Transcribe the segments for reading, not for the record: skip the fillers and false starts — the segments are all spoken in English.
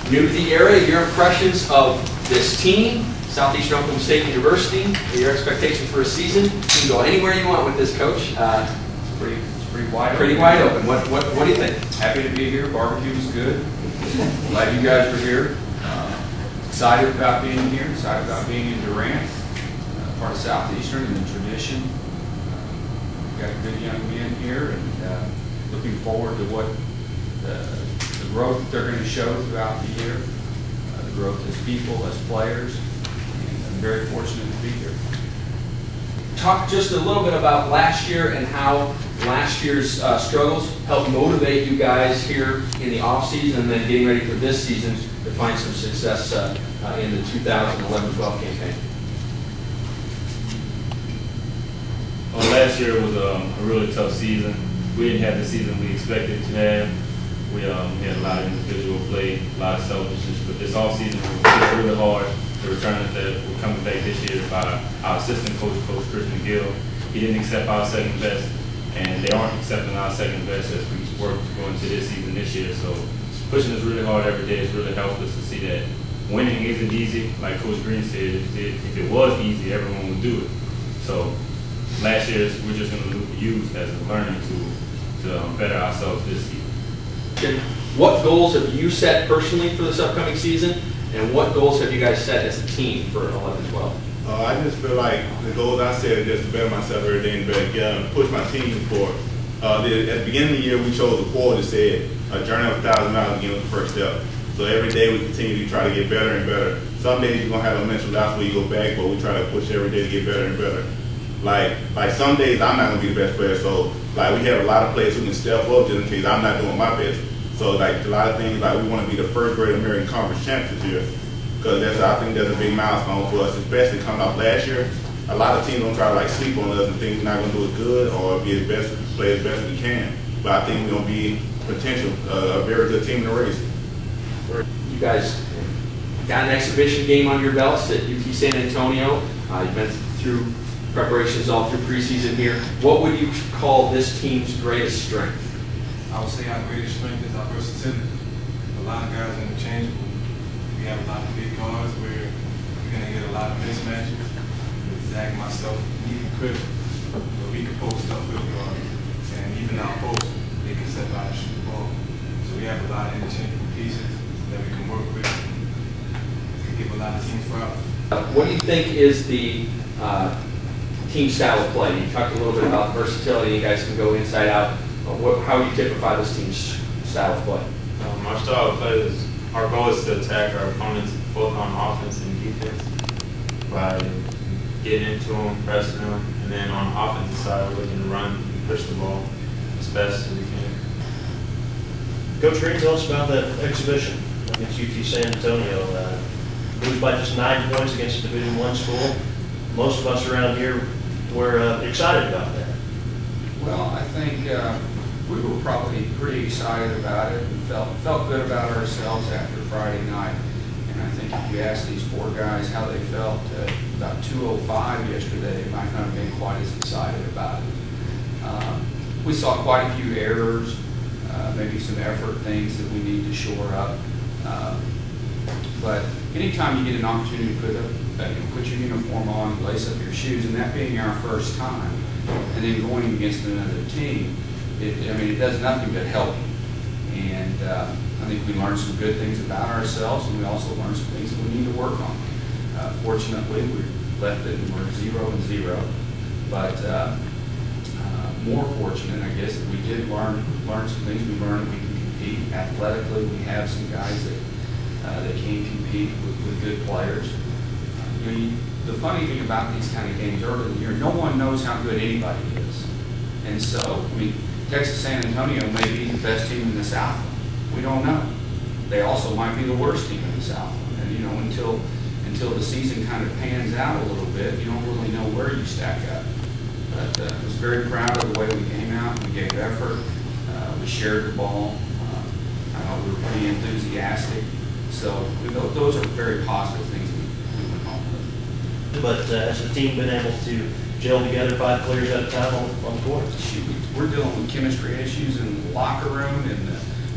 New to the area, your impressions of this team, Southeastern Oklahoma State University, your expectations for a season. You can go anywhere you want with this, Coach. It's pretty wide open. Pretty wide open. What do you think? Happy to be here. Barbecue was good. Glad you guys were here. Excited about being here. Excited about being in Durant, part of Southeastern and the tradition. We've got good young men here, and looking forward to what the growth that they're going to show throughout the year. The growth as people, as players. And I'm very fortunate to be here. Talk just a little bit about last year and how last year's struggles helped motivate you guys here in the off season and then getting ready for this season to find some success in the 2011-12 campaign. Well, last year was a really tough season. We didn't have the season we expected to have. We had a lot of individual play, a lot of selfishness, but this off season we worked really hard. The returners that were coming back this year by our assistant coach, Coach Chris McGill. He didn't accept our second best, and they aren't accepting our second best as we work to go into this season this year. So pushing us really hard every day has really helped us to see that winning isn't easy. Like Coach Green said, if it was easy, everyone would do it. So last year, we're just going to use as a learning tool to better ourselves this season. What goals have you set personally for this upcoming season, and what goals have you guys set as a team for 11-12? I just feel like the goals I set are just to better myself every day and better get and push my team forward. At the beginning of the year, we chose a quote that said, "A journey of 1,000 miles begins with the first step." So every day we continue to try to get better and better. Some days you're going to have a mental lapse where you go back, but we try to push every day to get better and better. Like some days I'm not going to be the best player, so like we have a lot of players who can step up just in case I'm not doing my best. So like a lot of things, like we want to be the first grade American Conference champions this year, because I think that's a big milestone for us, especially coming off last year. A lot of teams don't try to like sleep on us and think we're not going to do it good or be as best, play as best as we can. But I think we're going to be potential a very good team in the race. You guys got an exhibition game on your belts at UT San Antonio. You've been through preparations all through preseason here. What would you call this team's greatest strength? I would say our greatest strength is our versatility. A lot of guys are interchangeable. We have a lot of big guards where we're going to get a lot of mismatches. With Zach, myself, and even Chris, where we can post up with guards. And even our posts, they can step out and shoot the ball. So we have a lot of interchangeable pieces that we can work with and give a lot of teams problems. What do you think is the team style of play? You talked a little bit about versatility. You guys can go inside out. How do you typify this team's style of play? Our style of play is, our goal is to attack our opponents both on offense and defense by getting into them, pressing them, and then on the offensive side we're looking to run and push the ball as fast as we can. Coach Green, tell us about that exhibition against UT San Antonio. Lose by just 9 points against a Division I school. Most of us around here were excited about that. Well, I think we were probably pretty excited about it and felt good about ourselves after Friday night. And I think if you ask these 4 guys how they felt about 2:05 yesterday, they might not have been quite as excited about it. We saw quite a few errors, maybe some effort things that we need to shore up. But anytime you get an opportunity to put your uniform on, lace up your shoes, and that being our first time, and then going against another team, it does nothing but help you. And I think we learned some good things about ourselves, and we also learned some things that we need to work on. Fortunately, we left it and we're 0-0. But more fortunate, I guess, that we did learn some things. We learned that we can compete athletically. We have some guys that can compete with good players. The funny thing about these kind of games early in the year, no one knows how good anybody is. And so, Texas San Antonio may be the best team in the South. We don't know. They also might be the worst team in the South. And until the season kind of pans out a little bit, you don't really know where you stack up. But I was very proud of the way we came out. We gave effort. We shared the ball. I thought we were pretty enthusiastic. So those are very positive things we went home with. But has the team been able to gel together 5 players at a time on the court? We're dealing with chemistry issues in the locker room and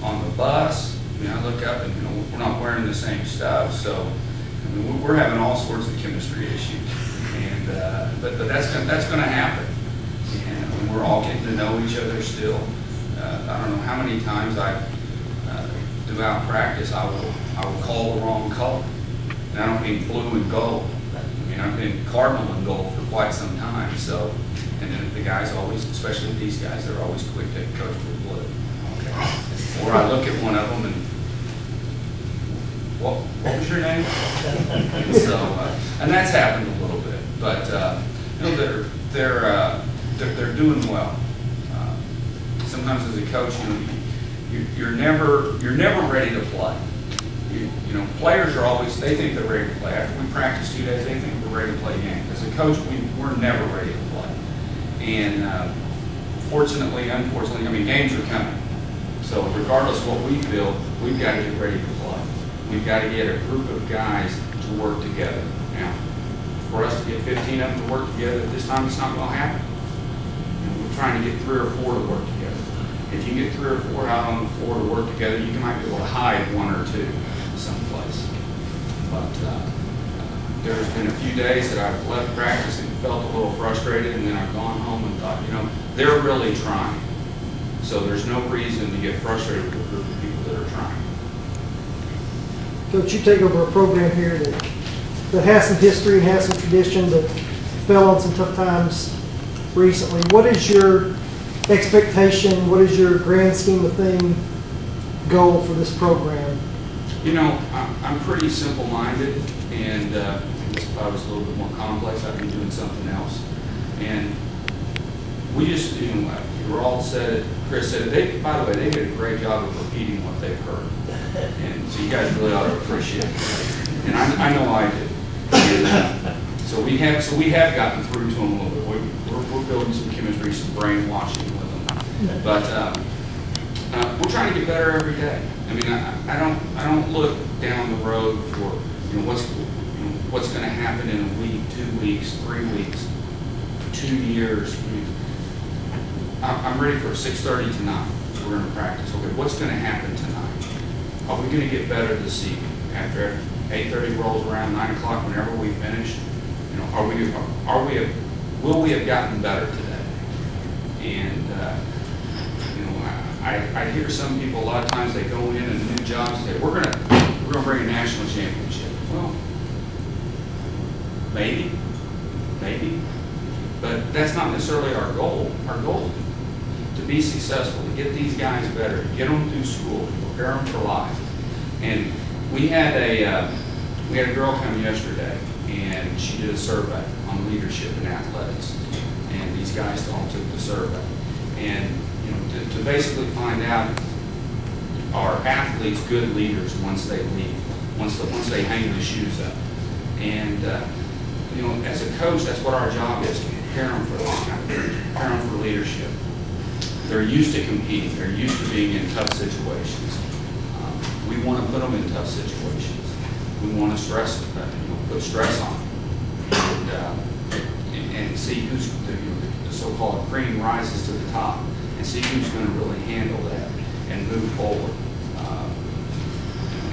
on the bus. I mean, I look up and, you know, we're not wearing the same stuff, so I mean, we're having all sorts of chemistry issues. And but that's going to happen. And we're all getting to know each other still. I don't know how many times I've throughout practice I will call the wrong color. And I don't mean blue and gold. I mean, I've been cardinal and gold for quite some time. So, and then the guys always, especially these guys, they're always quick to coach with blue. Okay. Or I look at one of them and, what was your name? So, and that's happened a little bit, but you know, they're doing well. Sometimes as a coach, you know, you're never ready to play. You know, players are always, they think they're ready to play. After we practice 2 days, they think we're ready to play a game. As a coach, we're never ready to play. And fortunately, unfortunately, I mean, games are coming. So regardless of what we feel, we've got to get ready to play. We've got to get a group of guys to work together. Now, for us to get 15 of them to work together at this time, it's not going to happen. You know, we're trying to get 3 or 4 to work together. If you get 3 or 4 out on the floor to work together, you might be able to hide 1 or 2 someplace. But there's been a few days that I've left practice and felt a little frustrated, and then I've gone home and thought, you know, they're really trying. So there's no reason to get frustrated with a group of people that are trying. Coach, you take over a program here that has some history and has some tradition, but fell on some tough times recently. What is your expectation? What is your grand scheme of thing goal for this program? You know, I'm pretty simple-minded, and if I was a little bit more complex, I'd be doing something else. And we just, you know, Gerald said it, Chris said it. By the way, they did a great job of repeating what they've heard. And so you guys really ought to appreciate it. And I know I did. And, so we have gotten through to them a little bit. We're building some chemistry, some brainwashing with them. But we're trying to get better every day. I mean, I don't look down the road for, you know, what's going to happen in a week, 2 weeks, 3 weeks, 2 years. I mean, I'm ready for 6:30 tonight. We're going to practice. Okay, what's going to happen tonight? Are we going to get better this evening? After 8:30 rolls around, 9 o'clock, whenever we finish, you know, will we have gotten better today? And you know, I hear some people a lot of times they go in and new jobs and say we're going to bring a national championship. Well, maybe, but that's not necessarily our goal. Our goal is to be successful, to get these guys better, to get them through school, to prepare them for life. And we had a girl come yesterday, and she did a survey on leadership in athletics. And these guys all took the survey, and you know, to basically find out, are athletes good leaders once they leave, once they hang the shoes up. And you know, as a coach, that's what our job is, to prepare them for this kind of thing, prepare them for leadership. They're used to competing. They're used to being in tough situations. We want to put them in tough situations. We want to stress, put stress on them, and see who's the so-called cream rises to the top, and see who's going to really handle that and move forward.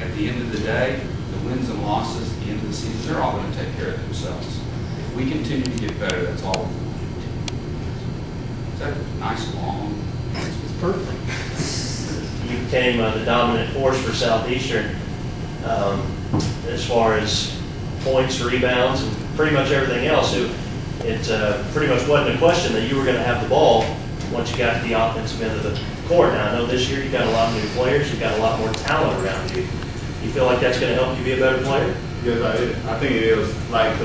At the end of the day, the wins and losses at the end of the season, they're all going to take care of themselves. If we continue to get better, that's all we want. Is that a nice long? It's perfect. You became the dominant force for Southeastern as far as points, rebounds, and pretty much everything else. It pretty much wasn't a question that you were going to have the ball once you got to the offensive end of the court. Now, I know this year you've got a lot of new players. You've got a lot more talent around you. You feel like that's going to help you be a better player? Yes, I think it is. Like,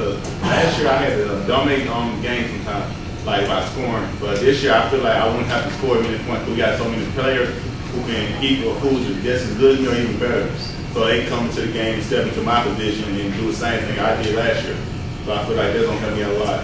last year I had to dominate on the game sometimes, like by scoring. But this year I feel like I wouldn't have to score as many points. We got so many players who can equal, who's just as good as me or even better. So they come into the game and step into my position and do the same thing I did last year. So I feel like that's going to help me a lot.